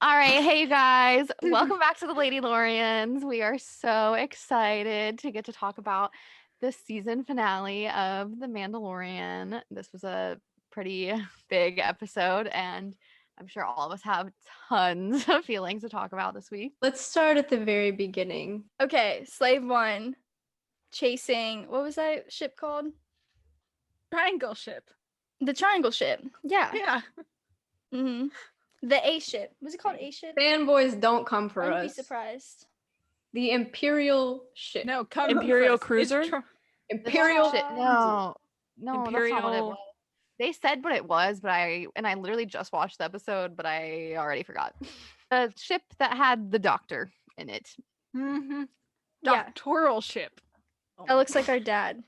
All right, hey you guys, welcome back to the Lady Lorians. We are so excited to get to talk about the season finale of The Mandalorian. This was a pretty big episode, and I'm sure all of us have tons of feelings to talk about this week. Let's start at the very beginning. Okay, Slave One chasing, what was that ship called? Triangle ship. The Triangle ship. Yeah. Yeah. Mm-hmm. The A ship. Was it called A ship? Fanboys don't come for I wouldn't be us. surprised. The Imperial ship. No, come Imperial first. Cruiser? Imperial Shit, no, that's not what it Imperial- was. They said what it was, but I literally just watched the episode, but I already forgot. The ship that had the doctor in it. Mm-hmm. Yeah. Doctoral ship. That looks like our dad.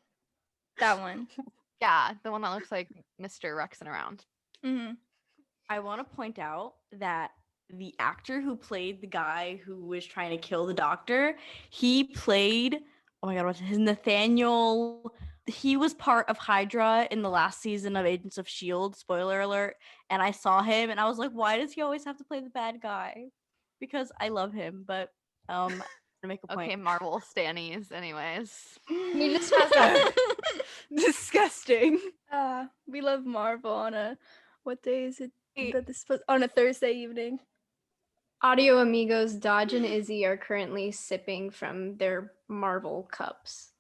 That one. Yeah, the one that looks like Mr. Rexing around. Mm-hmm. I want to point out that the actor who played the guy who was trying to kill the doctor, he played, oh my god, what's his Nathaniel? He was part of Hydra in the last season of Agents of S.H.I.E.L.D., spoiler alert, and I saw him and I was like, why does he always have to play the bad guy? Because I love him, but to make a point. Okay, Marvel Stannies, anyways. He just has that. Disgusting. We love Marvel on a, what day is it? That this was on a Thursday evening. Audio amigos, Dodge and Izzy are currently sipping from their Marvel cups.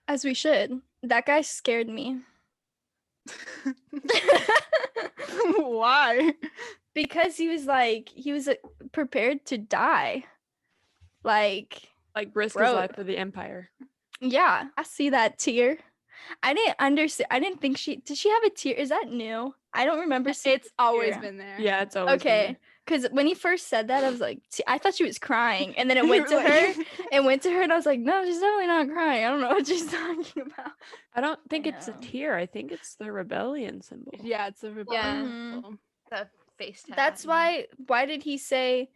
As we should. That guy scared me. Why? Because he was prepared to die. Like, risk Bro. his life for the Empire. yeah, I see that tear. I didn't understand. I didn't think did she have a tear? Is that new? I don't remember seeing It's always tear. been there. Yeah, it's always been Okay, because when he first said that, I was like, I thought she was crying, and then it went to Like- her, and I was like, no, she's definitely not crying. I don't know what she's talking about. I don't think it's a know. tear. I think it's the rebellion symbol. Yeah, it's a rebellion. Mhm. The face tag. That's why. Why did he say,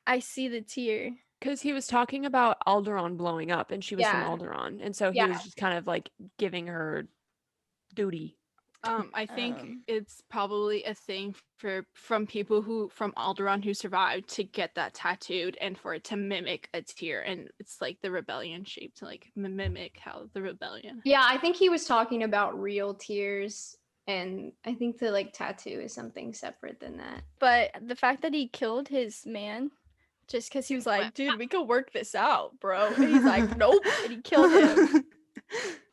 "I see the tear"? Because he was talking about Alderaan blowing up, and she was Yeah. from Alderaan, and so he Yeah. was just kind of like giving her duty. I think Um. it's probably a thing from people from Alderaan who survived to get that tattooed and for it to mimic a tear, and it's like the rebellion shape to like mimic how the rebellion. Yeah, I think he was talking about real tears, and I think the tattoo is something separate than that. But the fact that he killed his man, just because he was like, dude, we could work this out, bro. And he's like, nope, and he killed him.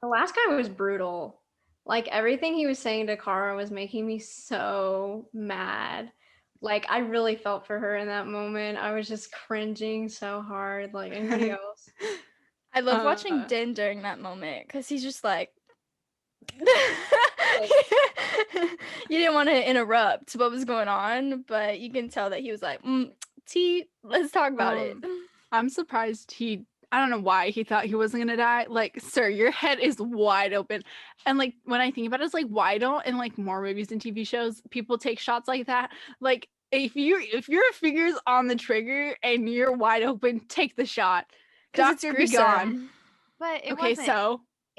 The last guy was brutal. Like, everything he was saying to Kara was making me so mad. Like, I really felt for her in that moment. I was just cringing so hard, like anybody else. I love watching Uh. Din during that moment because he's just like. You didn't want to interrupt what was going on, but you can tell that he was like, T, let's talk about it. I'm surprised I don't know why he thought he wasn't gonna die. Like, sir, your head is wide open. And like when I think about it, it's like, why don't in like more movies and TV shows people take shots like that? Like if your finger's on the trigger and you're wide open, take the shot. 'Cause it's Doctor, be gone. gruesome. But it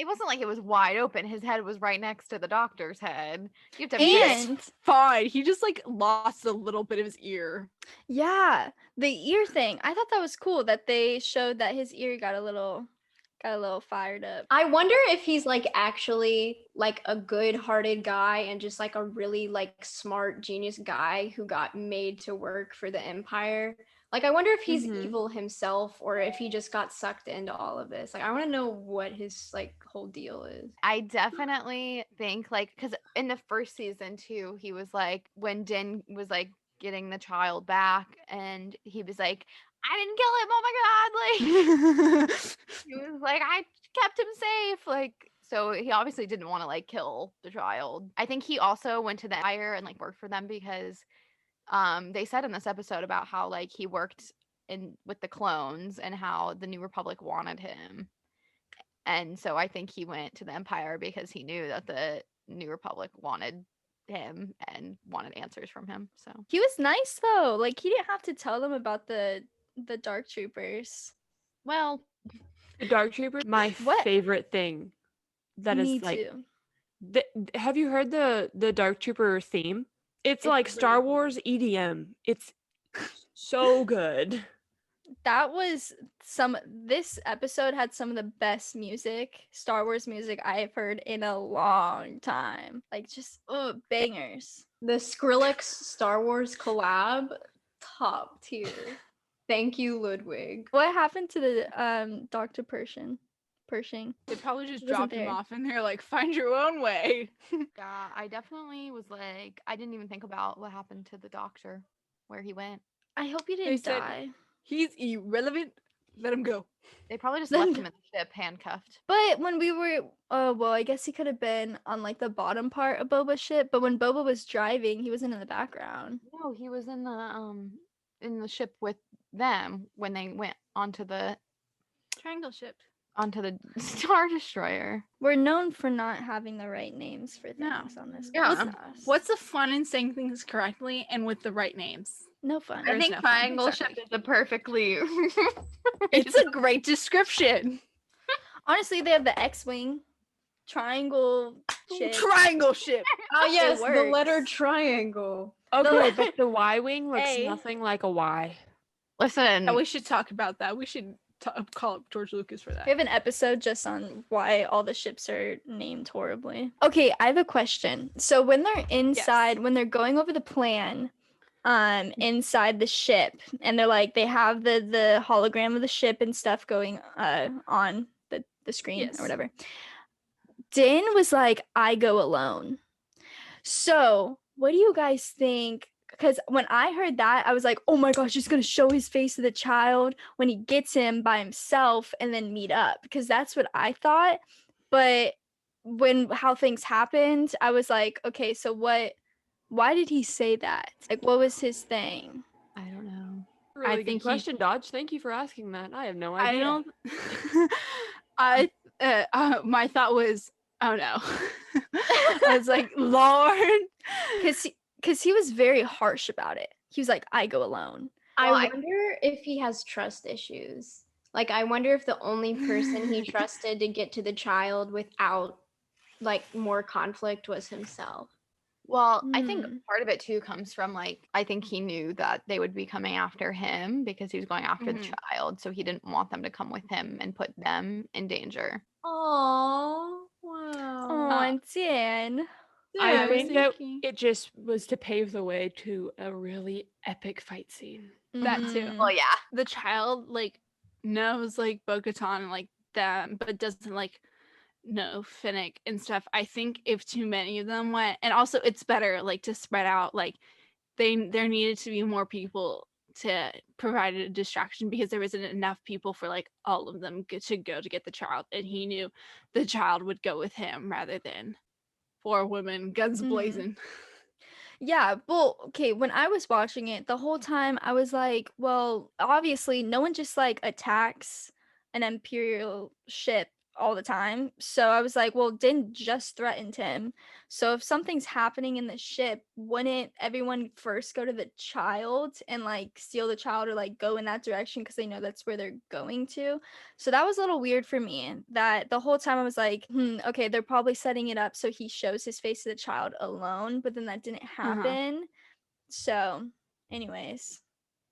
wasn't like it was wide open. His head was right next to the doctor's head. You have to And Fine. He just like lost a little bit of his ear. yeah, the ear thing. I thought that was cool that they showed that his ear got a little fired up. I wonder if he's actually a good-hearted guy and just a really smart genius guy who got made to work for the Empire. I wonder if he's Mhm. evil himself or if he just got sucked into all of this. I want to know what his whole deal is. I definitely think because in the first season too, he was like when Din was getting the child back, and he was like, "I didn't kill him. Oh my god!" Like he was like, "I kept him safe." So he obviously didn't want to kill the child. I think he also went to the Empire and worked for them because they said in this episode about how he worked with the clones and how the New Republic wanted him. And so I think he went to the Empire because he knew that the New Republic wanted him and wanted answers from him. So He was nice though. He didn't have to tell them about the Dark Troopers. well, The Dark Trooper, my What? favorite thing. That is Me too. have you heard the Dark Trooper theme? It's like Star really- Wars EDM. It's So good. That was this episode had some of the best music, Star Wars music I've heard in a long time. Like just bangers. The Skrillex Star Wars collab, top tier. Thank you, Ludwig. What happened to the Dr. Pershing? They probably just Wasn't dropped him there. off and they're like, find your own way. Yeah, I definitely was like, I didn't even think about what happened to the doctor, where he went. I hope he They didn't said- die. He's irrelevant. Let him go. They probably just Then- left him in the ship handcuffed. But when we were, well, I guess he could have been on like the bottom part of Boba's ship. But when Boba was driving, he wasn't in the background. No, he was in the ship with them when they went onto the Triangle ship. Star Destroyer. We're known for not having the right names for No. things on this Yeah. podcast. What's the fun in saying things correctly and with the right names? no fun? There's I think no fun. Triangle Exactly. Ship is a perfectly. It's a great description. Honestly, they have the X-wing, triangle ship. Triangle ship. Oh yes, the works. letter triangle. Okay, but the Y wing looks Hey. nothing like a Y. Listen, And we should talk about that. We should call up George Lucas for that. We have an episode just on why all the ships are named horribly. Okay, I have a question. So when they're inside, when they're going over the plan, inside the ship, and they're like they have the hologram of the ship and stuff going on the screen Yes. or whatever. Din was like, I go alone. So what do you guys think? Because when I heard that, I was like, oh my gosh, he's going to show his face to the child when he gets him by himself and then meet up. Because that's what I thought. But how things happened, I was like, okay, so why did he say that? Like, what was his thing? I don't know. Really I good think he- question, Dodge. Thank you for asking that. I have no I idea. don't. My thought was, oh no. I was like, Lord. Because he was very harsh about it. He was like, I go alone. I Well, I- wonder if he has trust issues. Like, I wonder if the only person he trusted to get to the child without like more conflict was himself. Well, I think Hmm. part of it too comes from like I think he knew that they would be coming after him because he was going after the Mhm. child, so he didn't want them to come with him and put them in danger. Oh wow. Oh, and Dan. I I was think that thinking- it just was to pave the way to a really epic fight scene. That too. Mhm. Well, yeah. The child like knows like Bo-Katan and like them, but doesn't like know Finnick and stuff. I think if too many of them went, and also it's better like to spread out. Like there needed to be more people to provide a distraction because there wasn't enough people for like all of them to go to get the child, and he knew the child would go with him rather than 4 women guns Mhm. blazing. Yeah, well, okay, when I was watching it, the whole time I was like, well, obviously no one just like attacks an Imperial ship all the time. So I was like, well, Din just threatened him. So if something's happening in the ship, wouldn't everyone first go to the child and like steal the child or like go in that direction because they know that's where they're going to? So that was a little weird for me. That the whole time I was like, okay, they're probably setting it up so he shows his face to the child alone, but then that didn't happen. So, anyways,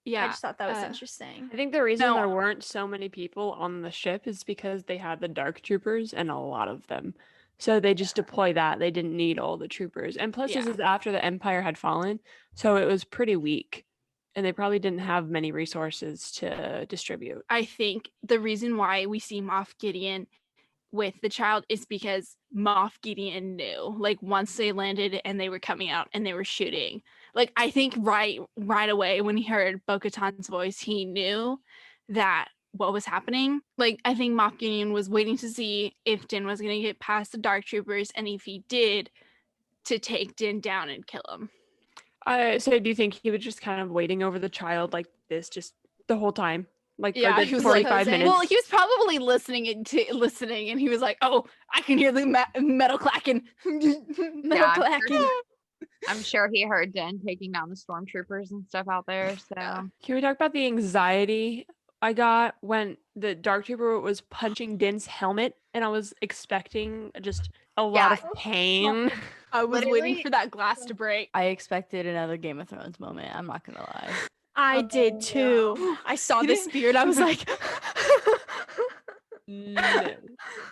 Yeah, I just thought that was uh, interesting. I think the reason No. there weren't so many people on the ship is because they had the dark troopers and a lot of them. So they just deploy that. They didn't need all the troopers. And plus this Yeah. is after the Empire had fallen, so it was pretty weak. And they probably didn't have many resources to distribute. I think the reason why we see Moff Gideon with the child is because Moff Gideon knew, like once they landed and they were coming out and they were shooting, like I think right away when he heard Bo-Katan's voice, he knew that what was happening. Like I think Moff Gideon was waiting to see if Din was going to get past the dark troopers, and if he did, to take Din down and kill him. So do you think he was just kind of waiting over the child like this just the whole time? Like Yeah, for he the was 45 like, minutes? Well, he was probably listening, and he was like, "Oh, I can hear the metal clacking." Metal Yeah, I'm clacking. I'm sure he heard Den taking down the stormtroopers and stuff out there. So Can we talk about the anxiety I got when the dark trooper was punching Din's helmet and I was expecting just a lot Yeah. of pain? I was waiting Literally- for that glass to break. I expected another Game of Thrones moment. I'm not gonna lie. I did Oh, too. I saw You the didn't- spear and I was like, No.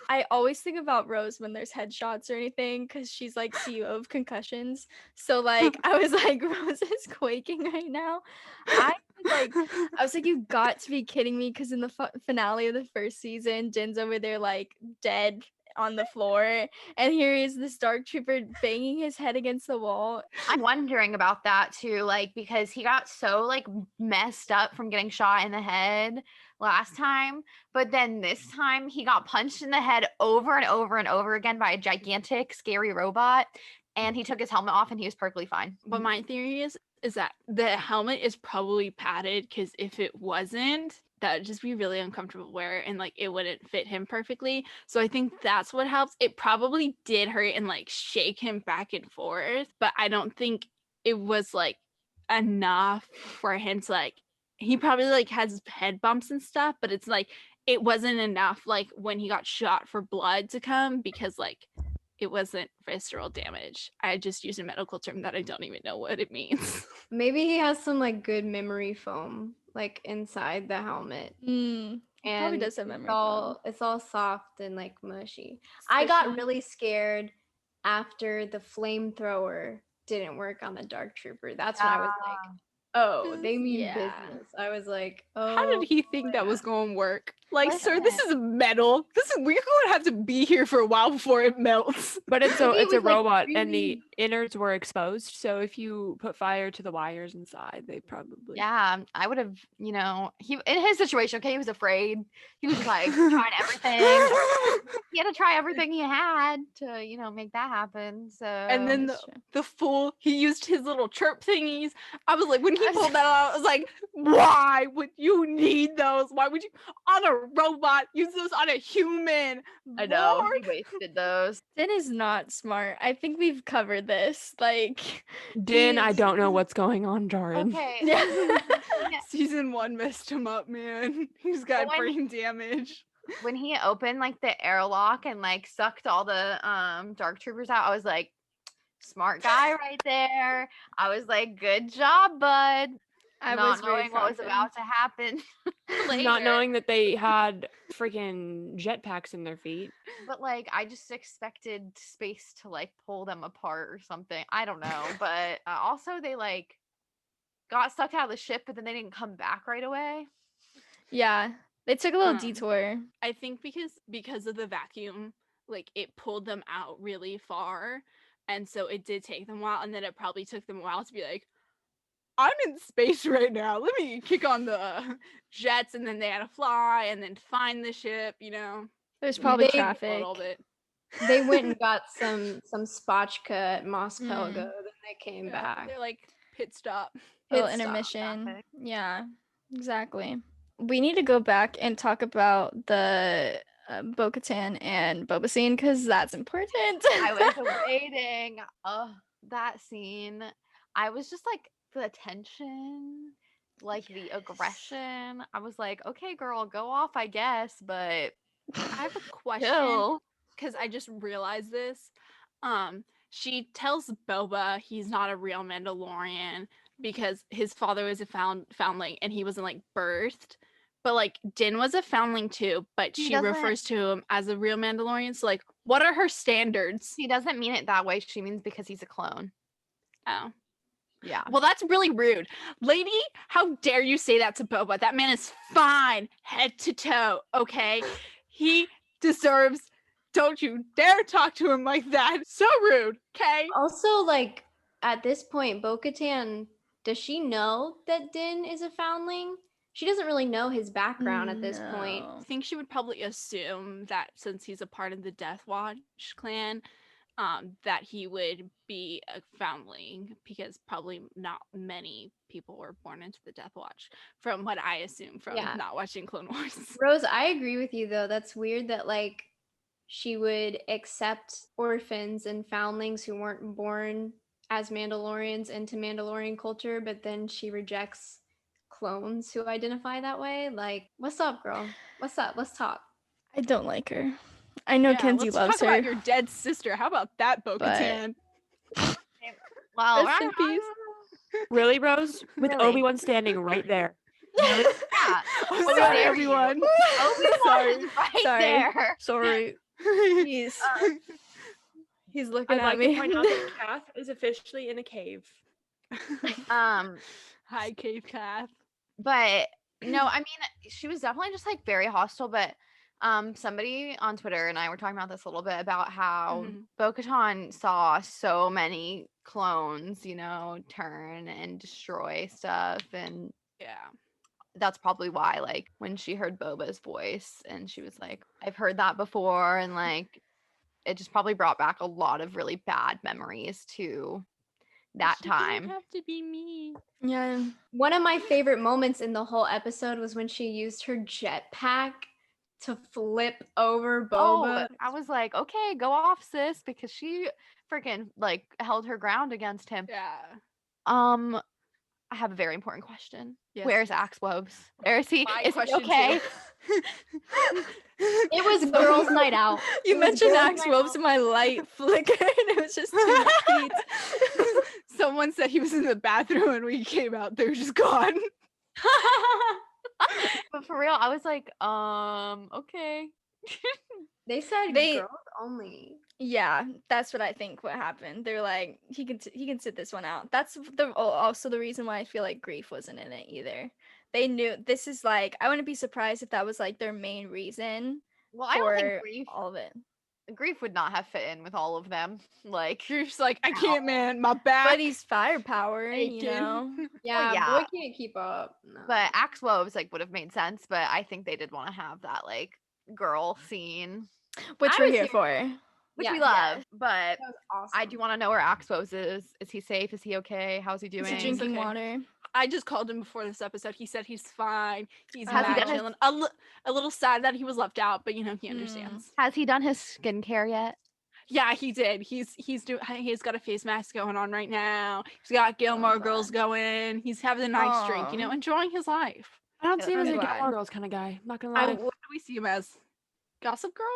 I always think about Rose when there's headshots or anything because she's like CEO of concussions. So like I was like, Rose is quaking right now. I was like, you got to be kidding me because in the finale of the first season, Din's over there like dead on the floor, and here is this dark trooper banging his head against the wall. I'm wondering about that too, like because he got so like messed up from getting shot in the head last time, but then this time he got punched in the head over and over and over again by a gigantic scary robot, and he took his helmet off and he was perfectly fine. But my theory is that the helmet is probably padded because if it wasn't, that would just be really uncomfortable to wear and like it wouldn't fit him perfectly. So I think that's what helps. It probably did hurt and like shake him back and forth, but I don't think it was like enough for him to like, he probably like has head bumps and stuff, but it's like it wasn't enough like when he got shot for blood to come because like it wasn't visceral damage. I just used a medical term that I don't even know what it means. Maybe he has some like good memory foam like inside the helmet. He probably And does have memory it's all soft and like mushy. I got really scared after the flamethrower didn't work on the dark trooper. That's when I was like, oh, they mean Yeah. business. I was like, oh, How did he think that was yeah. going to work? Like, What? sir, this is metal. We're going to have to be here for a while before it melts. But it's Maybe a it it's a was, like, robot and the really- innards were exposed. So if you put fire to the wires inside, they probably Yeah, I would have, he in his situation, okay, he was afraid. He was like trying everything. He had to try everything he had to, make that happen. So And then That's true. the fool, he used his little chirp thingies. I was like, when he pulled that out, I was like, why would you need those? Why would you, on a robot, use those on a human? I know Lord. he wasted those. Din is not smart. I think we've covered this. Like, Din, I he's- don't know what's going on, Jaren. Okay. Yeah. Season 1 messed him up, man. He's got When- brain damage. When he opened like the airlock and like sucked all the dark troopers out, I was like, smart guy right there. I was like, good job, bud. I Not was very knowing what was proud of him. about to happen later. Not knowing that they had freaking jetpacks in their feet. But like I just expected space to like pull them apart or something. I don't know. But also they like got stuck out of the ship, but then they didn't come back right away. Yeah, they took a little Um, detour. I think because of the vacuum, like it pulled them out really far. And so it did take them a while. And then it probably took them a while to be like, I'm in space right now. Let me kick on the jets. And then they had to fly and then find the ship, There's probably They- a traffic. little bit. They went and got some spotchka at Mos Mm. Pelgo, then they came Yeah, back. they're like pit stop. A little Pit stop intermission. traffic. Yeah, exactly. We need to go back and talk about the Bo-Katan and Boba scene because that's important. I was waiting. Oh, that scene. I was just like the tension, like the aggression. I was like, okay, girl, go off, I guess, but I have a question chill. because I just realized this. She tells Boba he's not a real Mandalorian because his father was a foundling and he wasn't like birthed. But like Din was a foundling too, but He she doesn't- refers to him as a real Mandalorian. So like, what are her standards? She doesn't mean it that way. She means because he's a clone. Oh, Yeah. well, that's really rude, lady. How dare you say that to Boba? That man is fine, head to toe. Okay, he deserves. Don't you dare talk to him like that. So rude. Okay. Also, like at this point, Bo-Katan, does she know that Din is a foundling? She doesn't really know his background at this point. No. I think she would probably assume that since he's a part of the Death Watch clan, that he would be a foundling because probably not many people were born into the Death Watch, from what I assume from Yeah. not watching Clone Wars. Rose, I agree with you though. That's weird that like she would accept orphans and foundlings who weren't born as Mandalorians into Mandalorian culture, but then she rejects clones who identify that way. Like, what's up, girl? What's up? Let's talk. I don't like her. I know Yeah, Kenzie let's loves talk her. about your dead sister. How about that, Bo-Katan? Well, Rest in peace. Really, Rose? With Really? Obi-Wan standing right there. Yeah. I'm Obi-Wan, sorry, there everyone. Obi-Wan Sorry. is right Sorry. there. Sorry. He's looking I'd at like me. to point out that Kath is officially in a cave. Hi, Cave Kath. But no, I mean, she was definitely just like very hostile. But somebody on Twitter and I were talking about this a little bit about how Bo-Katan saw so many clones, you know, turn and destroy stuff, and Yeah. that's probably why, like, when she heard Boba's voice and she was like, I've heard that before, and like it just probably brought back a lot of really bad memories to that She didn't time. have to be me. Yeah. One of my favorite moments in the whole episode was when she used her jetpack to flip over Boba. I was like, okay, go off, sis, because she freaking like held her ground against him. Yeah. I have a very important question. Yes. Where's Axe Wobes? Where is he? My Is he question okay? It was girls' night out. You It was mentioned girls' Axe night Wolves out. and my light flickered. It was just two feet. Someone said he was in the bathroom and we came out, they were just gone. But for real, I was like, okay. They said They- girls only. Yeah, that's what I think what happened. They're like, he can sit this one out. That's also the reason why I feel like Grief wasn't in it either. They knew this is like, I wouldn't be surprised if that was like their main reason Well, I don't think for Grief all of it. Grief would not have fit in with all of them. Like, You're just like, I can't, man. My back. But he's firepower, you aching. know. Yeah, yeah. boy can't keep up. No. but Axe Wobes like would have made sense, but I think they did want to have that like girl scene, Which I we're was here here- for. which Yeah, we yeah. love. But that was awesome. I do want to know where Axe Wobes is. Is he safe? Is he okay? How's he doing? Is he drinking okay. water? I just called him before this episode. He said he's fine. He's Has he back done his- chilling. A little sad that he was left out, but you know he understands. Has he done his skincare yet? Yeah, he did. He's got a face mask going on right now. He's got Gilmore Girls going. He's having a nice drink, you know, Aw. enjoying his life. I don't see him as a I'm glad. Gilmore Girls kind of guy. Not gonna What lie. do we see him as? Gossip Girl?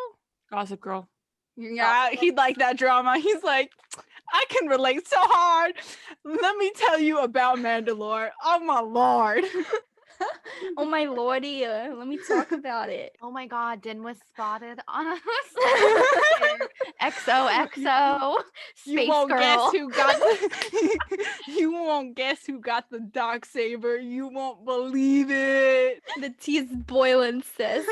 Gossip Girl. Yeah, he'd like that drama. He's like, I can relate so hard. Let me tell you about Mandalore. Oh my lord. Oh my lordy, let me talk about it. Oh my god, Din was spotted on a XOXO You space won't girl. guess who got the You won't guess who got the dark saber. You won't believe it. The tea is boiling, sis.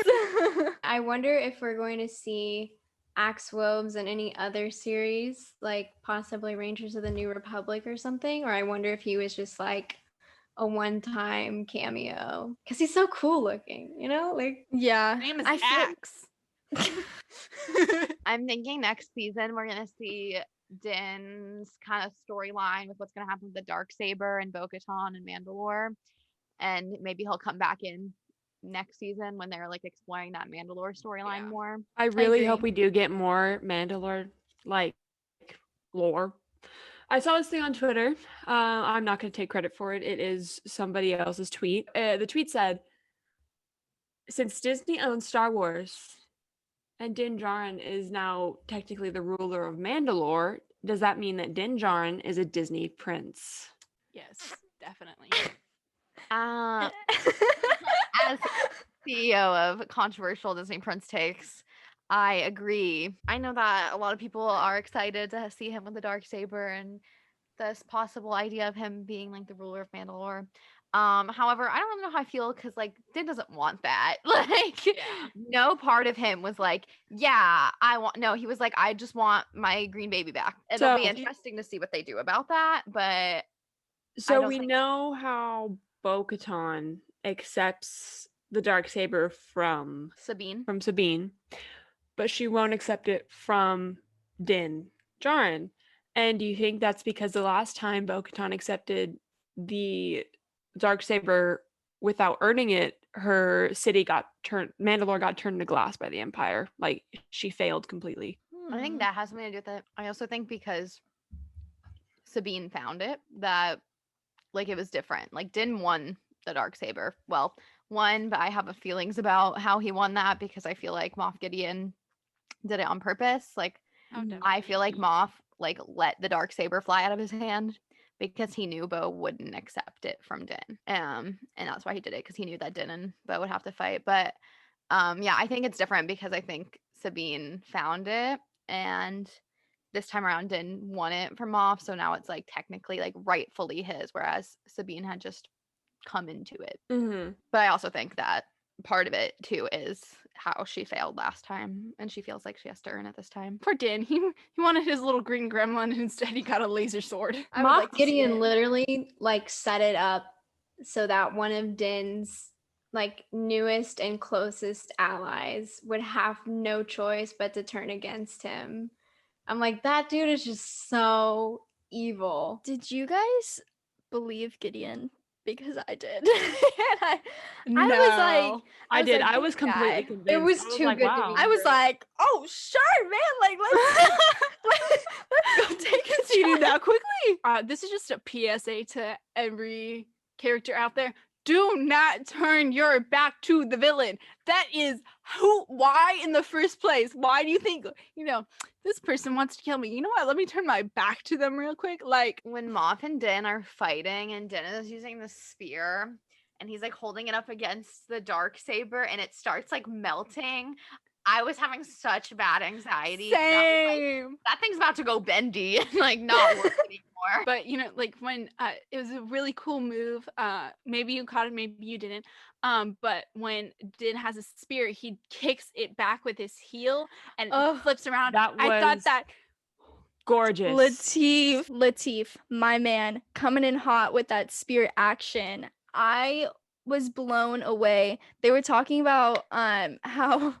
I wonder if we're going to see Axe Wobes in any other series, like possibly Rangers of the New Republic or something. Or I wonder if he was just like a one-time cameo because he's so cool looking, you know? Like, Yeah. Name is I feel- Axe. I'm thinking next season we're gonna see Din's kind of storyline with what's gonna happen with the Darksaber and Bo-Katan and Mandalore, and maybe he'll come back in next season when they're like exploring that Mandalore storyline Yeah. more. I really hope agree. we do get more Mandalore like lore. I saw this thing on Twitter. I'm not going to take credit for it. It is somebody else's tweet. The tweet said, "Since Disney owns Star Wars, and Din Djarin is now technically the ruler of Mandalore, does that mean that Din Djarin is a Disney prince?" Yes, definitely. As CEO of Controversial Disney Prince Takes, I agree. I know that a lot of people are excited to see him with the Darksaber and this possible idea of him being like the ruler of Mandalore. However, I don't really know how I feel because like Din doesn't want that. Like, no part of him was like, yeah, I want. No, he was like, I just want my green baby back. It'll be So- interesting to see what they do about that, but So don't we think- know how Bo-Katan accepts the Darksaber from Sabine. Sabine, but she won't accept it from Din Djarin. And do you think that's because the last time Bo-Katan accepted the Darksaber without earning it, her city Mandalore got turned to glass by the Empire. Like she failed completely. I think that has something to do with it. I also think because Sabine found it, that like it was different. Like Din won the Darksaber. Well, won, but I have a feelings about how he won that because I feel like Moff Gideon did it on purpose. Like Oh, I feel like Moff like let the Darksaber fly out of his hand because he knew Bo wouldn't accept it from Din. And that's why he did it, because he knew that Din and Bo would have to fight. But yeah, I think it's different because I think Sabine found it, and this time around Din won it from Moff, so now it's like technically like rightfully his, whereas Sabine had just come into it. Mm-hmm. But I also think that part of it too is how she failed last time, and she feels like she has to earn it this time. Poor Din. He wanted his little green gremlin, and instead he got a laser sword. I would Moff like to see Gideon it. literally like set it up so that one of Din's like newest and closest allies would have no choice but to turn against him. I'm like, that dude is just so evil. Did you guys believe Gideon? Because I did. And I was like, I this was completely guy. convinced. It was I too like, good to wow. be I was like, oh, sure, man. Like, let's go take a See you shot. that quickly. This is just a PSA to every character out there. Do not turn your back to the villain. That is why in the first place? Why do you think, this person wants to kill me? You know what? Let me turn my back to them real quick. Like, When Moff and Din are fighting, and Din is using the spear, and he's like holding it up against the dark saber, and it starts like melting, I was having such bad anxiety. I was like, same. that thing's about to go bendy and like not work anymore. But like when it was a really cool move. Maybe you caught it, maybe you didn't. But when Din has a spear, he kicks it back with his heel and flips around. That I thought was that gorgeous. Latif, my man, coming in hot with that spear action. I was blown away. They were talking about how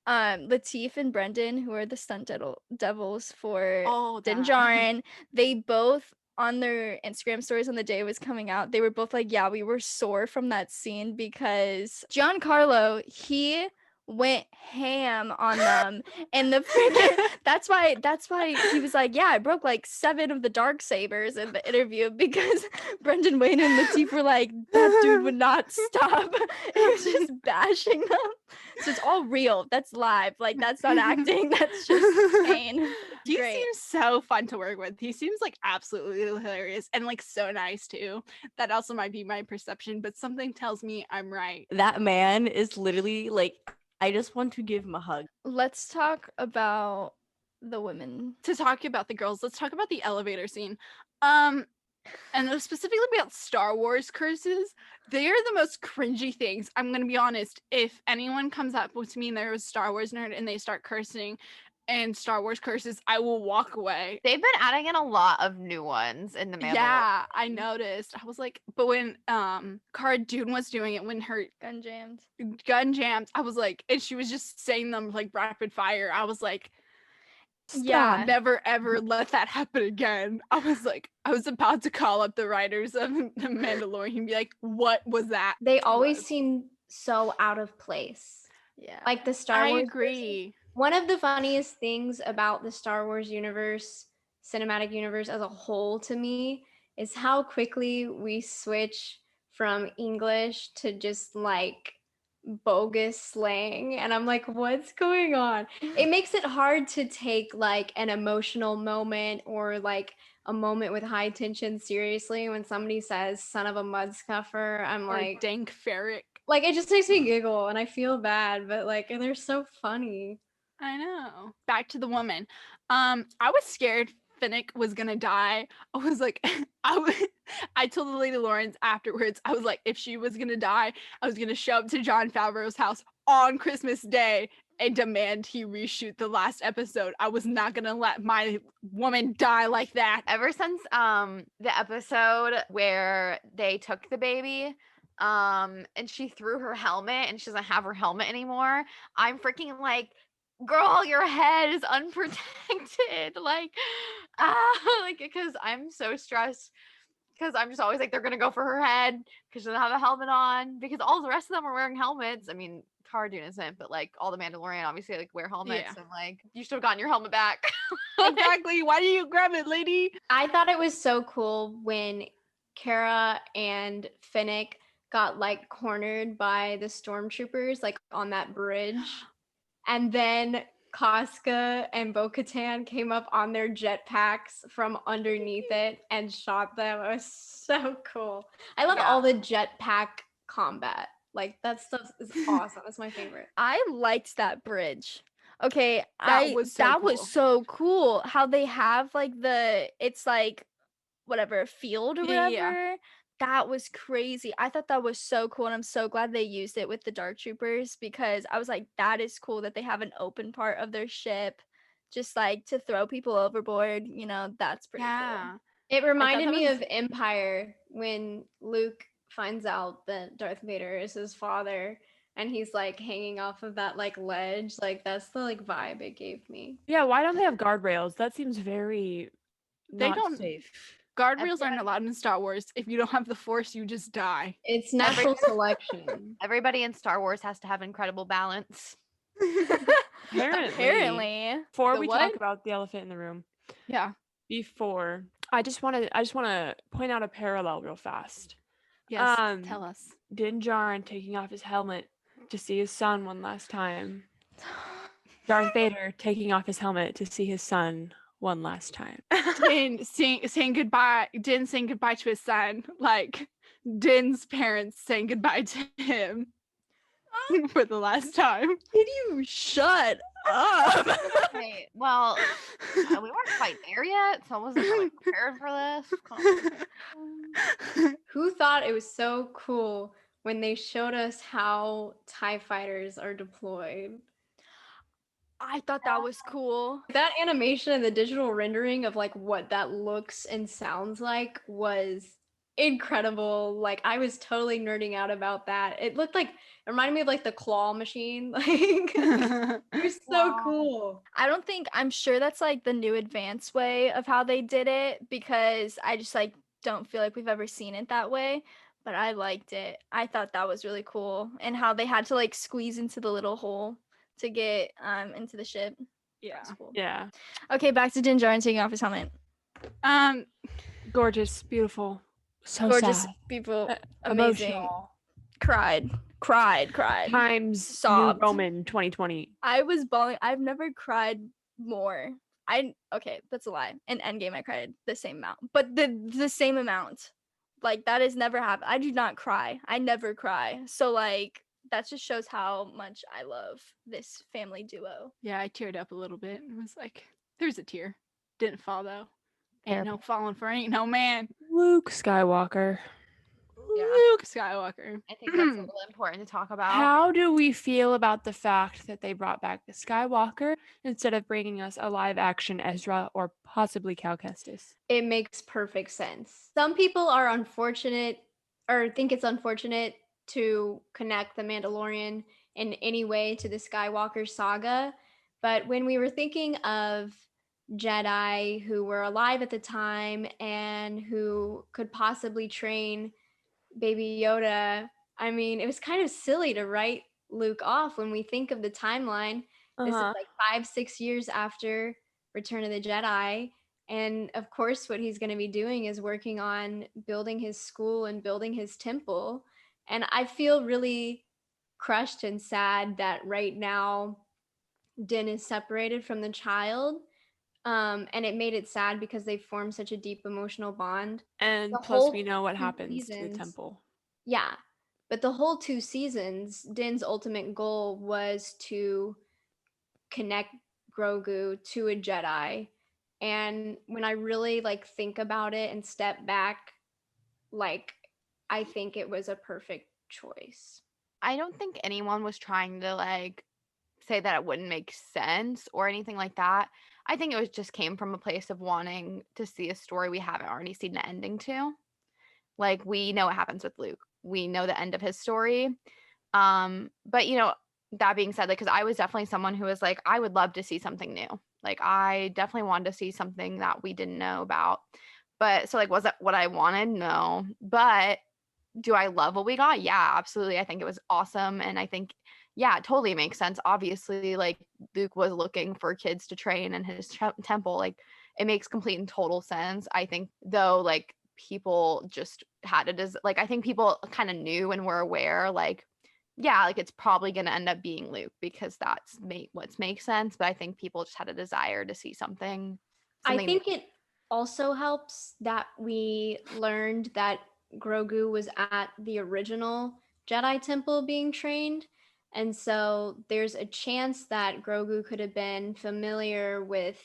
Latif and Brendan, who are the stunt devils for Din Djarin, they both on their Instagram stories on the day it was coming out, they were both like, yeah, we were sore from that scene because Giancarlo, he went ham on them, and the freaking that's why he was like, yeah, I broke like 7 of the dark sabers in the interview, because Brendan Wayne and Latif were like, that dude would not stop. He was just bashing them. So it's all real. That's live. Like, that's not acting. That's just pain. He Great. seems so fun to work with. He seems like absolutely hilarious and like so nice too. That also might be my perception, but something tells me I'm right. That man is literally like, I just want to give him a hug. Let's talk about the women. To talk about the girls, let's talk about the elevator scene. And specifically about Star Wars curses. They are the most cringy things. I'm gonna be honest. If anyone comes up to me and they're a Star Wars nerd and they start cursing and Star Wars curses, I will walk away. They've been adding in a lot of new ones in the Mandalorian. Yeah, I noticed. I was like, but when Cara Dune was doing it, when her Gun jammed. I was like, and she was just saying them like rapid fire. I was like, Yeah. never ever let that happen again. I was like, I was about to call up the writers of The Mandalorian and be like, what was that? They always seem so out of place. Yeah. Like the Star I Wars. agree. One of the funniest things about the Star Wars universe, cinematic universe as a whole to me, is how quickly we switch from English to just like bogus slang. And I'm like, what's going on? It makes it hard to take like an emotional moment or like a moment with high tension seriously when somebody says son of a mud scuffer. I'm Or like, dank ferret. like it just makes me giggle and I feel bad, but like they're so funny. I know. Back to the woman. I was scared Finnick was gonna die. I was like, I told the Lady Lawrence afterwards, I was like, if she was gonna die, I was gonna show up to Jon Favreau's house on Christmas Day and demand he reshoot the last episode. I was not gonna let my woman die like that. Ever since the episode where they took the baby, and she threw her helmet and she doesn't have her helmet anymore, I'm freaking like, girl, your head is unprotected. Like, like, because I'm so stressed, because I'm just always like, they're gonna go for her head because she doesn't have a helmet on, because all the rest of them are wearing helmets. I mean, Cara Dune isn't, but like all the Mandalorian obviously like wear helmets. Yeah. And like, you should have gotten your helmet back. Exactly. Why did you grab it, lady? I thought it was so cool when Cara and Finnick got like cornered by the stormtroopers like on that bridge. And then Casca and Bo-Katan came up on their jetpacks from underneath it and shot them. It was so cool. I love all the jetpack combat. Like that stuff is awesome. That's my favorite. I liked that bridge. Okay, That was so that cool. was so cool. How they have like it's like whatever field or Yeah, whatever. yeah. That was crazy. I thought that was so cool, and I'm so glad they used it with the Dark Troopers because I was like, that is cool that they have an open part of their ship, just like to throw people overboard. You know, that's pretty Yeah. It reminded that me was- of Empire when Luke finds out that Darth Vader is his father and he's like hanging off of that like ledge. Like that's the like vibe it gave me. Yeah, why don't they have guardrails? That seems very They not don't- safe. Guardrails aren't allowed in Star Wars. If you don't have the Force, you just die. It's natural selection. Everybody in Star Wars has to have incredible balance. cool. Apparently. Apparently. Before The we what? talk about the elephant in the room, Yeah. before I just want to point out a parallel real fast. Yes. Tell us. Din Djarin taking off his helmet to see his son one last time. Darth Vader taking off his helmet to see his son one last time. Din saying goodbye. Din saying goodbye to his son. Like Din's parents saying goodbye to him for the last time. Did you shut up? Okay, well, we weren't quite there yet, so I wasn't really prepared for this. Who thought it was so cool when they showed us how TIE fighters are deployed? I thought that was cool. That animation and the digital rendering of like what that looks and sounds like was incredible. Like I was totally nerding out about that. It looked like it reminded me of like the claw machine. Like it was so Wow. cool. I'm sure that's like the new advanced way of how they did it because I just like don't feel like we've ever seen it that way. But I liked it. I thought that was really cool. And how they had to like squeeze into the little hole to get into the ship. Yeah. That's cool. Yeah. Okay, back to Din Djarin taking off his helmet. Gorgeous, beautiful, so Gorgeous sad, people, amazing. emotional. Cried. Times Sobbed. New Roman 2020. I was bawling. I've never cried more. Okay, that's a lie. In Endgame, I cried the same amount, but the same amount. Like that has never happened. I do not cry. I never cry. So like that just shows how much I love this family duo. Yeah, I teared up a little bit. It was like, there's a tear. Didn't fall though. Ain't no falling for ain't no man. Luke Skywalker. Yeah. Luke Skywalker. I think that's a little important to talk about. How do we feel about the fact that they brought back the Skywalker instead of bringing us a live action Ezra or possibly Cal Kestis? It makes perfect sense. Some people are unfortunate or think it's unfortunate to connect the Mandalorian in any way to the Skywalker saga, but when we were thinking of Jedi who were alive at the time and who could possibly train Baby Yoda, I mean, it was kind of silly to write Luke off when we think of the timeline. This is like 5-6 years after Return of the Jedi. And of course, what he's going to be doing is working on building his school and building his temple. And I feel really crushed and sad that right now Din is separated from the child. And it made it sad because they formed such a deep emotional bond. And The plus, whole we know what 2 happens to the seasons- temple. Yeah. But the whole 2 seasons, Din's ultimate goal was to connect Grogu to a Jedi. And when I really like think about it and step back, like I think it was a perfect choice. I don't think anyone was trying to like say that it wouldn't make sense or anything like that. I think it was just came from a place of wanting to see a story we haven't already seen the ending to. Like we know what happens with Luke. We know the end of his story. But you know, that being said, like, because I was definitely someone who was like, I would love to see something new. Like, I definitely wanted to see something that we didn't know about. But so, like, was that what I wanted? No. But do I love what we got? Yeah, absolutely. I think it was awesome. And I think, yeah, it totally makes sense. Obviously, like, Luke was looking for kids to train in his temple. Like, it makes complete and total sense. I think, though, like, people just had it as, like, I think people kind of knew and were aware, like, yeah, like it's probably going to end up being Luke because that's what makes sense. But I think people just had a desire to see something. I Something think it also helps that we learned that Grogu was at the original Jedi temple being trained. And so there's a chance that Grogu could have been familiar with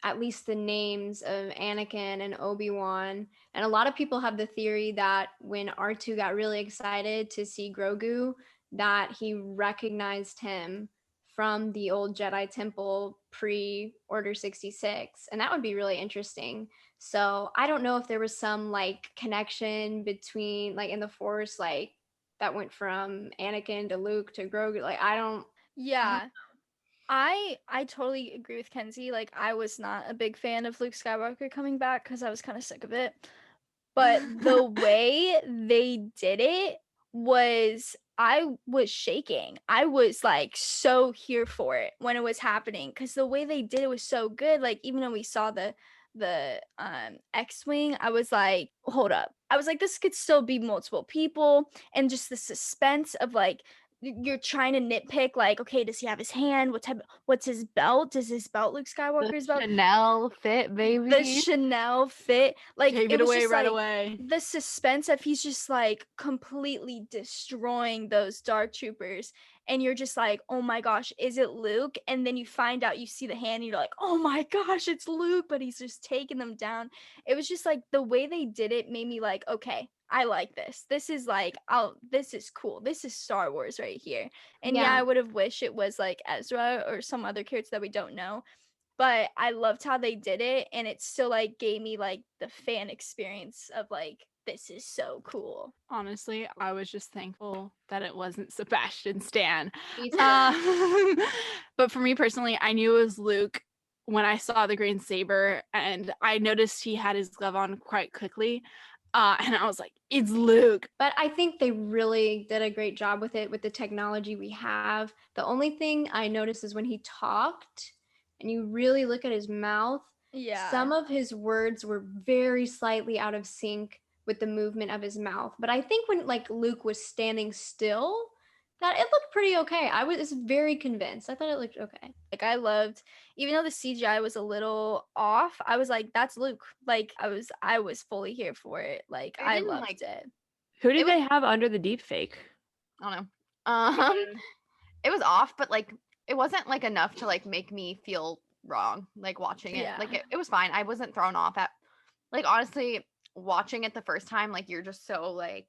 at least the names of Anakin and Obi-Wan. And a lot of people have the theory that when R2 got really excited to see Grogu, that he recognized him from the old Jedi Temple pre Order 66. And that would be really interesting. So I don't know if there was some like connection between like in the Force, like that went from Anakin to Luke to Grogu. Like I don't Yeah. I totally agree with Kenzie. Like I was not a big fan of Luke Skywalker coming back because I was kind of sick of it. But the way they did it was I was shaking. I was like so here for it when it was happening because the way they did it was so good. Like even when we saw the X-wing, I was like, hold up. I was like, this could still be multiple people, and just the suspense of like you're trying to nitpick like, okay, does he have his hand? What's his belt? Does his belt Luke Skywalker's belt? Chanel fit, baby. The Chanel fit, like Gave it it was away just right like away. the suspense of he's just like completely destroying those dark troopers, and you're just like, oh my gosh, is it Luke? And then you find out, you see the hand, and you're like, oh my gosh, it's Luke, but he's just taking them down. It was just like the way they did it made me like, okay, I like this. This is like, this is cool. This is Star Wars right here. And yeah, Yeah. I would have wished it was like Ezra or some other character that we don't know, but I loved how they did it, and it still like gave me like the fan experience of like, this is so cool. Honestly, I was just thankful that it wasn't Sebastian Stan. Me too. But for me personally, I knew it was Luke when I saw the green saber, and I noticed he had his glove on quite quickly. And I was like, it's Luke. But I think they really did a great job with it with the technology we have. The only thing I noticed is when he talked and you really look at his mouth, Yeah. some of his words were very slightly out of sync with the movement of his mouth. But I think when like Luke was standing still, that it looked pretty okay. I was very convinced. I thought it looked okay. Like I loved, even though the CGI was a little off, I was like, that's Luke. Like I was fully here for it. Like I I didn't, loved like- it. Who did It was- they have under the deep fake? I don't know. It was off, but like it wasn't like enough to like make me feel wrong like watching it. Yeah. Like it was fine. I wasn't thrown off at like honestly watching it the first time, like you're just so like,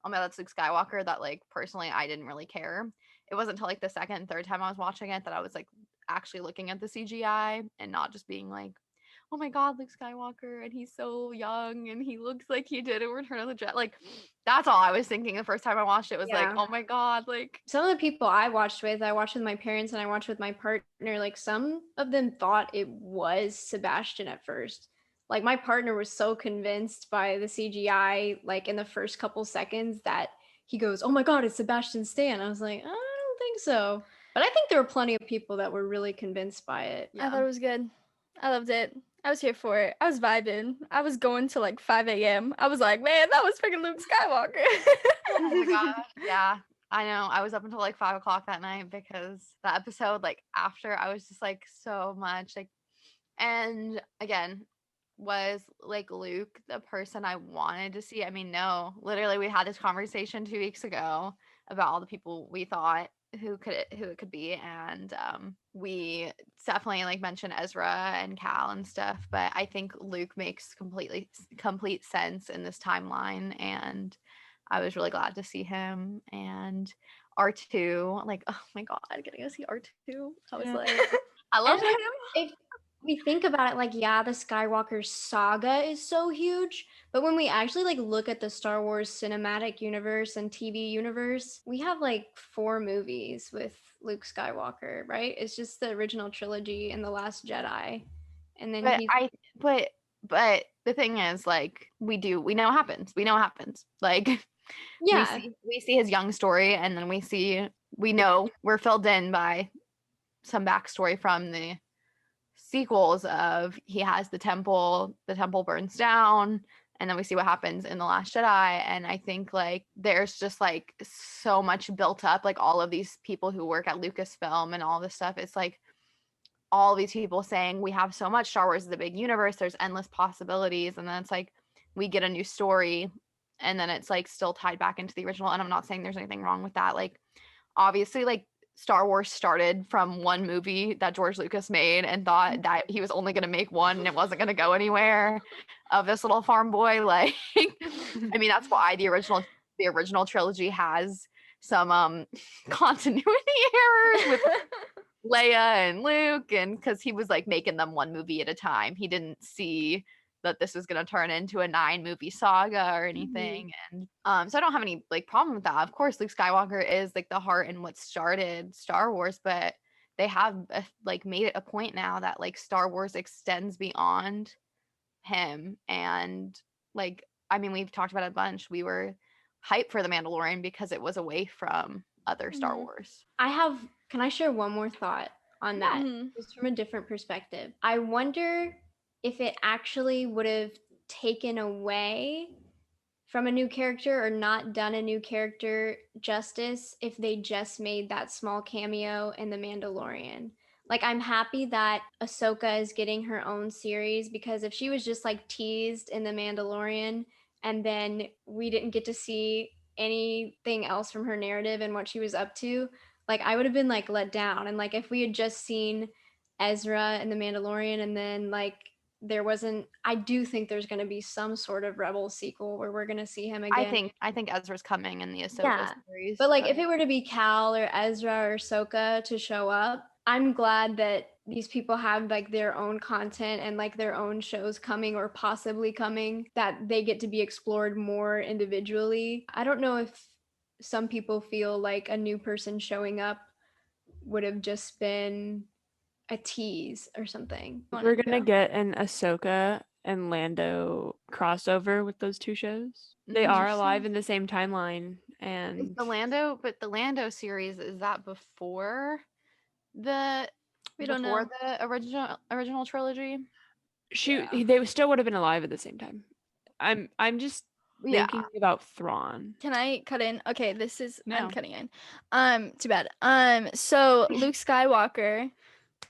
oh my god, that's Luke Skywalker, that like personally I didn't really care. It wasn't until like the second and third time I was watching it that I was like actually looking at the CGI and not just being like, oh my god, Luke Skywalker, and he's so young and he looks like he did in Return of the Jedi. Like that's all I was thinking the first time I watched it was like, Yeah. oh my god, like Some of the people I watched with my parents and I watched with my partner, like some of them thought it was Sebastian at first. Like my partner was so convinced by the CGI, like in the first couple seconds, that he goes, oh my god, it's Sebastian Stan. I was like, I don't think so. But I think there were plenty of people that were really convinced by it. I thought it was good. I loved it. I was here for it. I was vibing. I was going to like 5 a.m. I was like, man, that was freaking Luke Skywalker. oh my god, yeah. I know. I was up until like 5 o'clock that night because the episode, like after, I was just like so much like, and again, was like Luke the person I wanted to see? I mean, no. Literally, we had this conversation 2 weeks ago about all the people we thought who it could be, and we definitely like mentioned Ezra and Cal and stuff, but I think Luke makes complete sense in this timeline, and I was really glad to see him. And R2, like, oh my god, getting to see R2, I was like, I love And, him. If we think about it, like, yeah, the Skywalker saga is so huge, but when we actually like look at the Star Wars cinematic universe and TV universe, we have like 4 movies with Luke Skywalker, right? It's just the original trilogy and The Last Jedi. And then But the thing is, like, we know what happens. We know what happens. Like, yeah, we see his young story, and then we know we're filled in by some backstory from the sequels of he has the temple burns down, and then we see what happens in The Last Jedi. And I think like there's just like so much built up, like all of these people who work at Lucasfilm and all this stuff. It's like all these people saying we have so much. Star Wars is a big universe, there's endless possibilities, and then it's like we get a new story and then it's like still tied back into the original. And I'm not saying there's anything wrong with that. Like obviously like Star Wars started from one movie that George Lucas made and thought that he was only going to make one and it wasn't going to go anywhere, of this little farm boy. Like I mean, that's why the original trilogy has some continuity errors with Leia and Luke, and because he was like making them one movie at a time. He didn't see that this was going to turn into a 9-movie saga or anything. And so I don't have any like problem with that. Of course, Luke Skywalker is like the heart and what started Star Wars, but they have like made it a point now that like Star Wars extends beyond him. And like, I mean, we've talked about it a bunch. We were hyped for The Mandalorian because it was away from other Star Wars. Can I share one more thought on that? Mhm. Just from a different perspective. I wonder if it actually would have taken away from a new character or not done a new character justice if they just made that small cameo in The Mandalorian. Like, I'm happy that Ahsoka is getting her own series, because if she was just like teased in The Mandalorian and then we didn't get to see anything else from her narrative and what she was up to, like I would have been like let down. And like if we had just seen Ezra in The Mandalorian and then like there wasn't, I do think there's going to be some sort of Rebel sequel where we're going to see him again. I think Ezra's coming in the Ahsoka Yeah. series. But like if it were to be Cal or Ezra or Ahsoka to show up, I'm glad that these people have like their own content and like their own shows coming or possibly coming, that they get to be explored more individually. I don't know if some people feel like a new person showing up would have just been a tease or something. We're gonna get an Ahsoka and Lando crossover with those two shows. They are alive in the same timeline, and the Lando series, is that before the the original trilogy? they still would have been alive at the same time. I'm just thinking about Thrawn. Can I cut in? Okay, this is No. I'm cutting in. Too bad. So Luke Skywalker.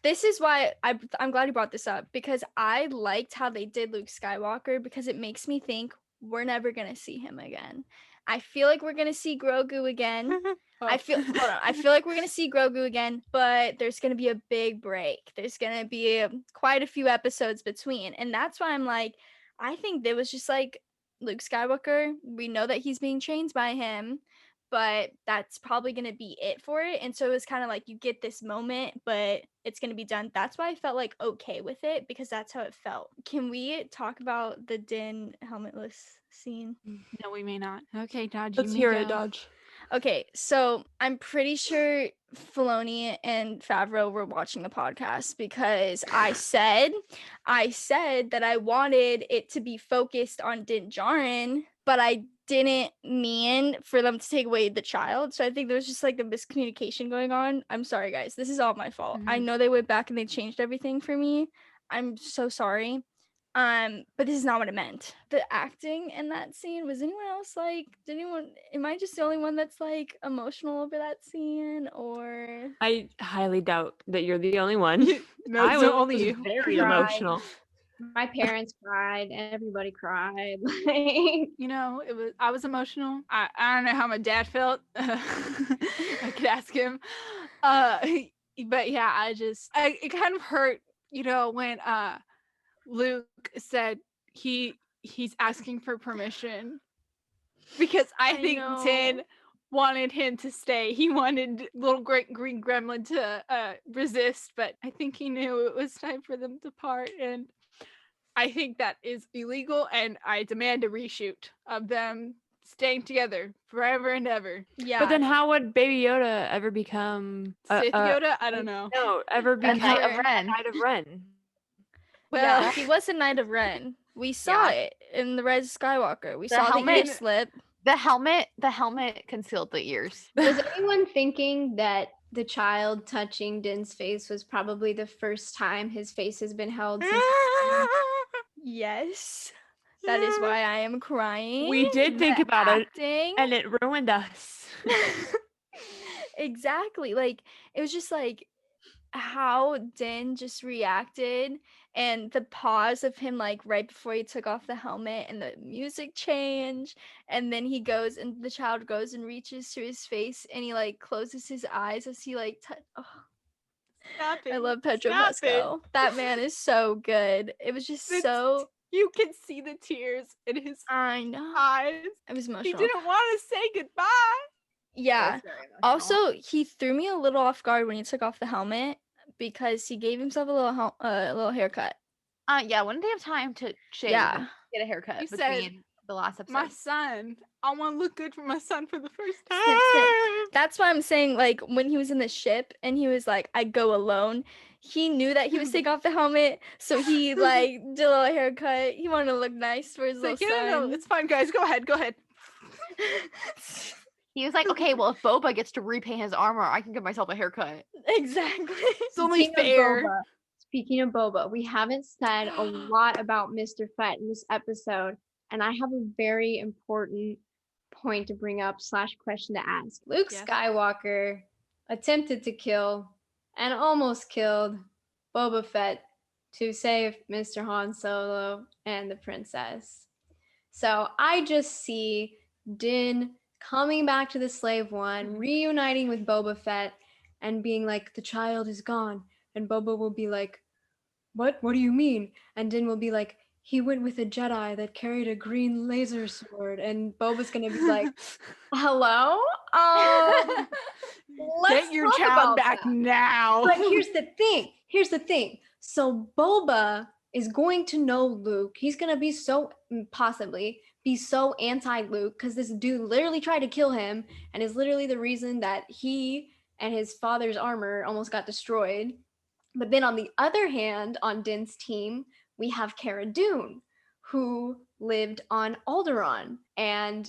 This is why I'm glad you brought this up, because I liked how they did Luke Skywalker, because it makes me think we're never gonna see him again. I feel like we're gonna see Grogu again. I feel like we're gonna see Grogu again, but there's gonna be a big break. There's gonna be quite a few episodes between, and that's why I'm like, I think there was just like Luke Skywalker. We know that he's being trained by him, but that's probably going to be it for it. And so it's kind of like you get this moment, but it's going to be done. That's why I felt like okay with it, because that's how it felt. Can we talk about the Din helmetless scene? No, we may not. Okay, Dodge. Let's hear it, Dodge. Okay, so I'm pretty sure Filoni and Favreau were watching the podcast, because I said that I wanted it to be focused on Din Djarin, but I didn't mean for them to take away the child. So I think there's just like a miscommunication going on. I'm sorry, guys. This is all my fault. I know they went back and they changed everything for me. I'm so sorry. But this is not what it meant. The acting in that scene, was anyone else like, am I just the only one that's like emotional over that scene? Or I highly doubt that you're the only one. No, I it's was only you. very Cried. emotional. My parents cried. Everybody cried. You know, I was emotional. I don't know how my dad felt. I could ask him. But yeah, it kind of hurt, you know, when Luke said he's asking for permission, because I think Din wanted him to stay. He wanted little great green gremlin to resist, but I think he knew it was time for them to part, and I think that is illegal, and I demand a reshoot of them staying together forever and ever. yeah. But then how would Baby Yoda ever become Sith Yoda? I don't know. No, ever become Knight of Ren. Knight of Ren. Well, Well, he was a Knight of Ren. We saw it in the Rise of Skywalker. We saw helmet- the ear slip. The helmet concealed the ears. Was anyone thinking that the child touching Din's face was probably the first time his face has been held since? Yes. That is why I am crying. We did think The about it, acting. and it ruined us. Exactly. Like, it was just like how Din just reacted, and the pause of him, like right before he took off the helmet, and the music change, and then he goes and the child goes and reaches to his face, and he like closes his eyes as he like Stop it. I love Pedro Stop Pascal. That man is so good. It was just It's- so You can see the tears in his I know. eyes. I was He emotional. didn't want to say goodbye. Yeah. That's very emotional. Also, he threw me a little off guard when he took off the helmet because he gave himself a little haircut. Yeah, when did they have time to shave? Yeah. Get a haircut He said, between the last episode. My son. I want to look good for my son for the first time. Snip, snip. That's why I'm saying, like, when he was in the ship and he was like, I go alone, he knew that he was taking off the helmet, so he like did a little haircut. He wanted to look nice for his It's like, little no, son. it's fine, guys. Go ahead. He was like, okay, well, if Boba gets to repaint his armor, I can give myself a haircut. Exactly. It's only Speaking of fair. Boba, speaking of Boba, we haven't said a lot about Mr. Fett in this episode, and I have a very important point to bring up / question to ask. Luke Yes. Skywalker attempted to kill and almost killed Boba Fett to save Mr. Han Solo and the princess. So I just see Din coming back to the Slave One, reuniting with Boba Fett, and being like, the child is gone. And Boba will be like, what? What do you mean? And Din will be like, he went with a Jedi that carried a green laser sword. And Boba's gonna be like, hello? Let's Get your talk child about back that. now. But here's the thing. Here's the thing. So Boba is going to know Luke. He's going to be possibly be so anti-Luke because this dude literally tried to kill him and is literally the reason that he and his father's armor almost got destroyed. But then on the other hand, on Din's team, we have Cara Dune, who lived on Alderaan. And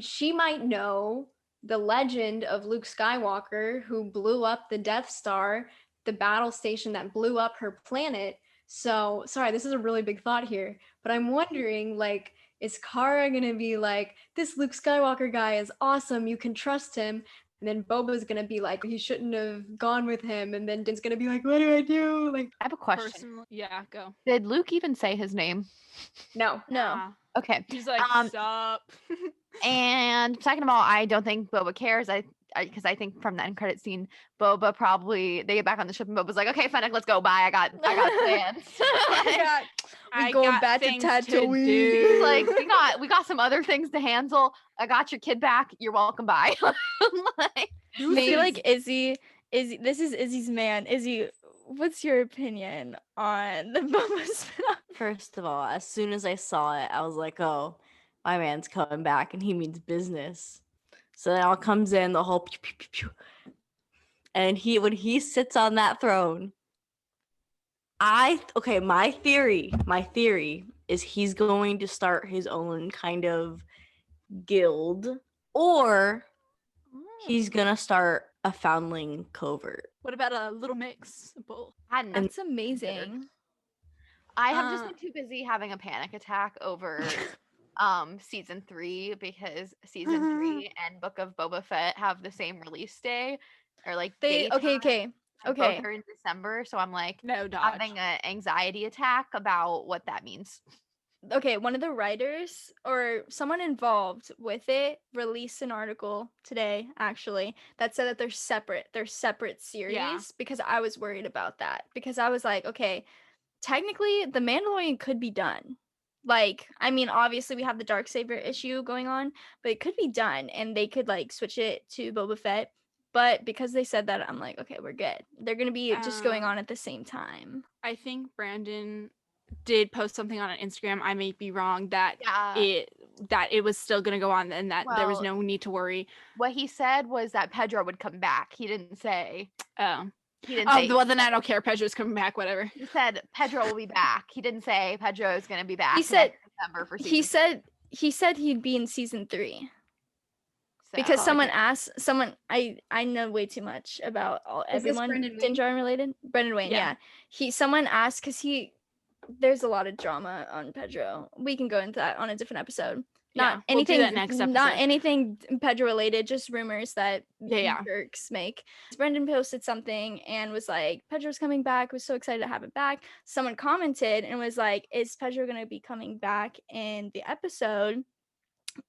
she might know the legend of Luke Skywalker, who blew up the Death Star, the battle station that blew up her planet. So, sorry, this is a really big thought here, but I'm wondering, like, is Cara gonna be like, this Luke Skywalker guy is awesome, you can trust him, and then Boba's gonna be like, he shouldn't have gone with him, and then Din's gonna be like, what do I do? Like, I have a question. Personally, yeah, go. Did Luke even say his name? no. No. Okay. He's like, sup. And second of all, I don't think Boba cares. Because I think from the end credit scene, Boba probably they get back on the ship and Boba's like, okay, Fennec, let's go. Bye. I got plans. We going back to things Tatooine. do. He's like, we got some other things to handle. I got your kid back. You're welcome. Bye. Like, I feel like Izzy, this is Izzy's man. Izzy, what's your opinion on the Boba spinoff? First of all, as soon as I saw it, I was like, oh, my man's coming back and he means business. So then all comes in the whole pew, pew, pew, pew. And when he sits on that throne, my theory is he's going to start his own kind of guild, or he's gonna start a foundling covert. What about a little mix of both? That's amazing. I have just been too busy having a panic attack over season 3 because season 3 and Book of Boba Fett have the same release day or like Okay. Both are in December, so I'm like No dodge. having an anxiety attack about what that means. Okay, one of the writers or someone involved with it released an article today actually that said that they're separate series because I was worried about that because I was like, okay, technically the Mandalorian could be done. Like, I mean, obviously we have the Darksaber issue going on, but it could be done and they could like switch it to Boba Fett. But because they said that, I'm like, okay, we're good. They're going to be just going on at the same time. I think Brandon did post something on Instagram. I may be wrong that it was still going to go on and that there was no need to worry. What he said was that Pedro would come back. He didn't say. He didn't say. Well, then I don't care. Pedro's coming back. Whatever. He said Pedro will be back. He didn't say Pedro is going to be back. He said December for season he said he'd be in season 3. So, because someone asked I know way too much about everyone Djarin related. Brendan Wayne, yeah. Someone asked because he there's a lot of drama on Pedro. We can go into that on a different episode. Yeah, Not we'll do anything, that next not episode. anything Pedro related, just rumors that Yeah. jerks make. Brendan posted something and was like, Pedro's coming back. Was so excited to have it back. Someone commented and was like, is Pedro gonna be coming back in the episode?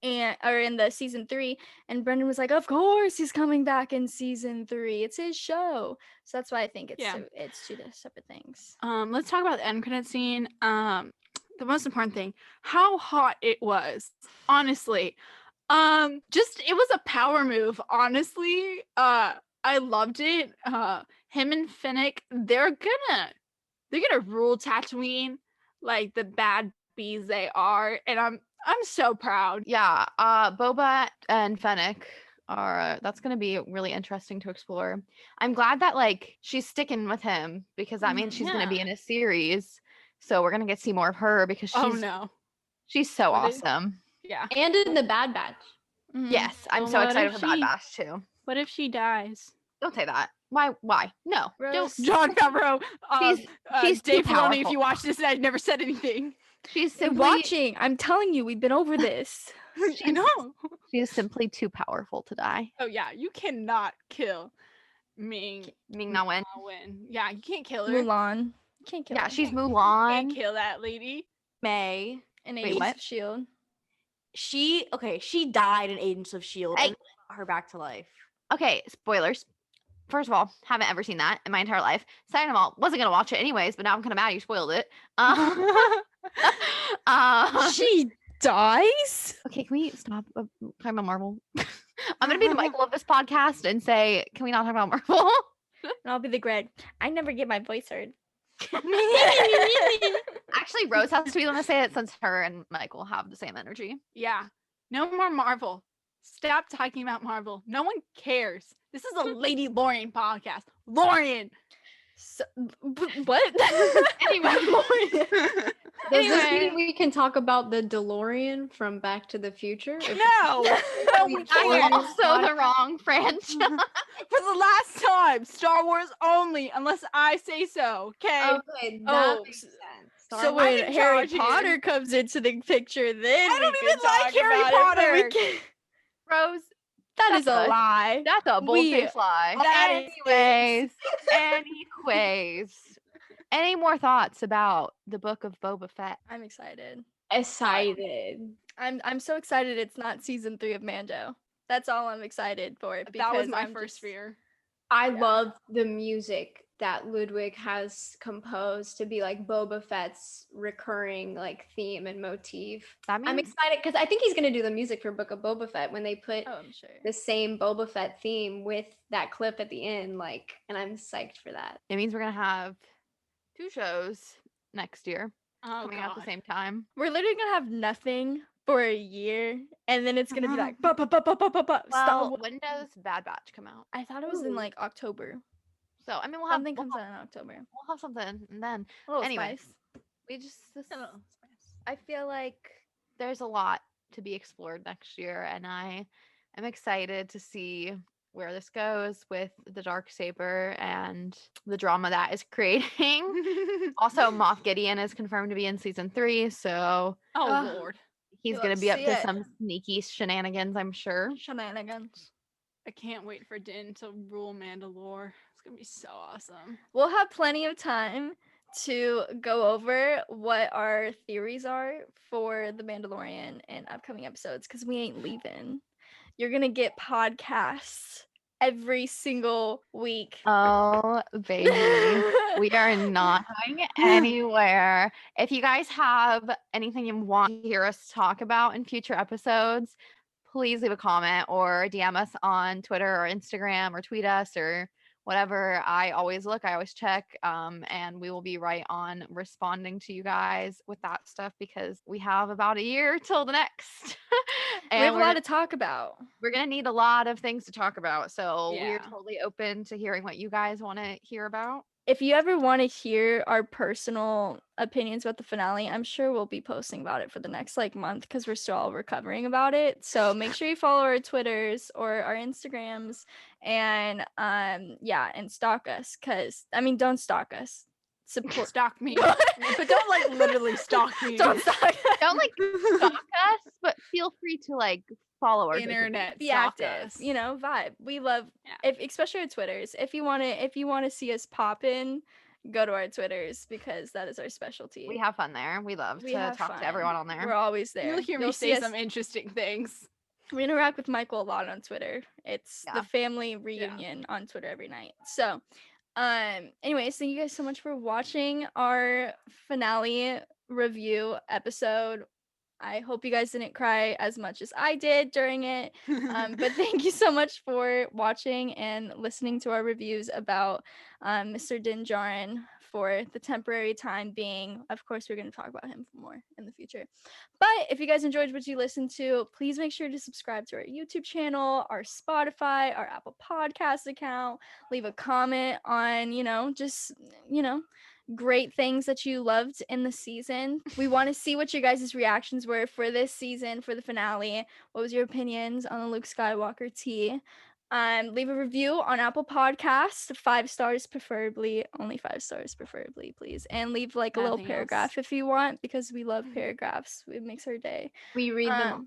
Or in the season 3, and Brendan was like, of course he's coming back in season 3, it's his show. So that's why I think it's it's two separate things. Let's talk about the end credit scene. The most important thing, how hot it was, honestly. Just it was a power move, honestly. I loved it. Him and Finnick, they're gonna rule Tatooine like the bad bees they are, and I'm so proud. Yeah, Boba and Fennec are that's going to be really interesting to explore. I'm glad that like she's sticking with him because that means she's going to be in a series. So we're going to get to see more of her because she's so awesome. Yeah. And in the Bad Batch. Yes, I'm so excited for Bad Batch too. What if she dies? Don't say that. Why? No. Rose. John Favreau. She's Dave too Filoni, powerful. if you watch this and I've never said anything. She's simply watching. I'm telling you, we've been over this. I know. She is simply too powerful to die. Oh yeah, you cannot kill Ming Na Wen. Yeah, you can't kill her. Mulan. You can't kill her. Yeah, she's You Mulan. can't kill that lady. May. In Wait, Agents what? of S.H.I.E.L.D. She died in Agents of S.H.I.E.L.D. and brought her back to life. Okay, spoilers. First of all, haven't ever seen that in my entire life. Second of all, wasn't gonna watch it anyways, but now I'm kind of mad you spoiled it. She dies? Okay, can we stop talking about Marvel? I'm gonna be the Michael of this podcast and say, can we not talk about Marvel? And I'll be the Greg. I never get my voice heard. Actually, Rose has to be the one to say it since her and Michael have the same energy. Yeah. No more Marvel. Stop talking about Marvel. No one cares. This is a Lady Lorian podcast. Lorian. So, what? Anyway. Does this mean we can talk about the DeLorean from Back to the Future? No. No, we That's can't. also the wrong franchise. For the last time, Star Wars only, unless I say so. Okay. Okay, that Oh, makes sense. So I'm when in Harry charge here. Potter comes into the picture, then I don't we even can like talk Harry about Potter. It. We can... Rose, That is That's a a- lie. that's a bold-faced lie. That is- Anyways. Any more thoughts about the book of Boba Fett? I'm excited. Excited. I'm so excited it's not season 3 of Mando. That's all I'm excited for. That was because my I'm first just- fear. I Yeah. love the music that Ludwig has composed to be like Boba Fett's recurring like theme and motif. That means I'm excited because I think he's gonna do the music for Book of Boba Fett when they put Oh, I'm sure. the same Boba Fett theme with that clip at the end, like, and I'm psyched for that. it means we're gonna have 2 shows next year Oh, coming out at the God. same time. We're literally gonna have nothing for a year, and then it's gonna be like, Star Well, Wars. when does Bad Batch come out? I thought it was in Ooh. like October. So I mean, we'll have Something comes out in October. we'll have something, and then A little Anyway. spice. we just. I feel like there's a lot to be explored next year, and I am excited to see where this goes with the Darksaber and the drama that is creating. Also, Moff Gideon is confirmed to be in season 3, so Oh, Lord. he's You gonna love be to up see to it. some sneaky shenanigans, I'm sure. Shenanigans. I can't wait for Din to rule Mandalore. It's going to be so awesome. We'll have plenty of time to go over what our theories are for the Mandalorian in upcoming episodes because we ain't leaving. You're gonna get podcasts every single week. Oh, baby. We are not going anywhere. If you guys have anything you want to hear us talk about in future episodes, please leave a comment or DM us on Twitter or Instagram or tweet us or whatever. I always look, I always check, and we will be right on responding to you guys with that stuff because we have about a year till the next. We have a we're lot gonna- to talk about. we're gonna need a lot of things to talk about, so we're Yeah. totally open to hearing what you guys want to hear about. If you ever want to hear our personal opinions about the finale, I'm sure we'll be posting about it for the next like month because we're still all recovering about it. So make sure you follow our Twitters or our Instagrams and and stalk us don't stalk us. support. Stalk me, but don't like literally stalk me. Don't stalk. Don't like stalk us, but feel free to like follow our social media. Internet Be stalk active, us. you know, vibe. We love Yeah. if especially our Twitters. If you want to see us pop in, go to our Twitters because that is our specialty. We have fun there. We love We to have talk fun. to everyone on there. We're always there. You'll hear me see say us- some interesting things. We interact with Michael a lot on Twitter. It's Yeah. the family reunion on Twitter every night. So, anyways, thank you guys so much for watching our finale review episode. I hope you guys didn't cry as much as I did during it. But thank you so much for watching and listening to our reviews about Mr. Djarin for the temporary time being. Of course, we're going to talk about him more in the future. But if you guys enjoyed what you listened to, please make sure to subscribe to our YouTube channel, our Spotify, our Apple Podcast account. Leave a comment on, great things that you loved in the season. We want to see what your guys' reactions were for this season, for the finale. What was your opinions on the Luke Skywalker tea? Leave a review on Apple Podcasts, 5 stars preferably, only 5 stars preferably, please. And leave like a little Nothing paragraph else. if you want, because we love paragraphs. It makes our day. We read them all.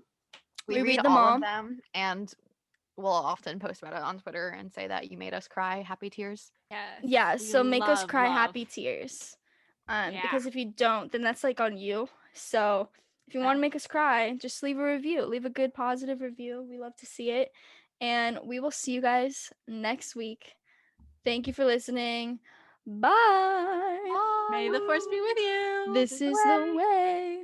We read all of them, and we'll often post about it on Twitter and say that you made us cry. Happy tears. Yes. Yeah, we so make us love cry love. happy tears. Yeah. Because if you don't, then that's like on you. So if you want to Yeah. make us cry, just leave a review. Leave a good positive review. We love to see it. And we will see you guys next week. Thank you for listening. Bye. May the force be with you. This is the way.